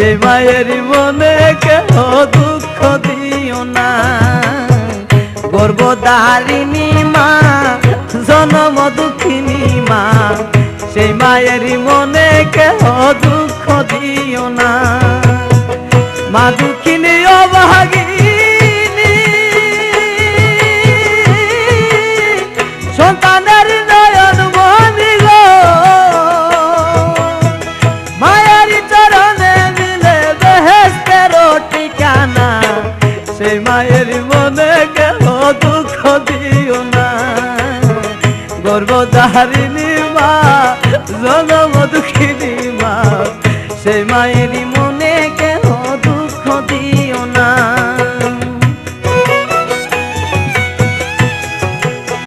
সেই মায়ের মনে কেহ দুঃখ দিও না। গর্ভধারিণী মা জনম দুঃখিনী মা, সেই মায়ের মনে কেহ দুঃখ দিও না। মা দুঃখিনী অভাগিনী সন্তানের নয়ন মনি গো, মায়ের চরণে মিলে বেহেশতের ঠিকানা। সেই মায়ের মনে কেহ দুঃখ দিও না। গর্ভধারিণী মা জনম দুঃখিনী মা, সেই মায়ের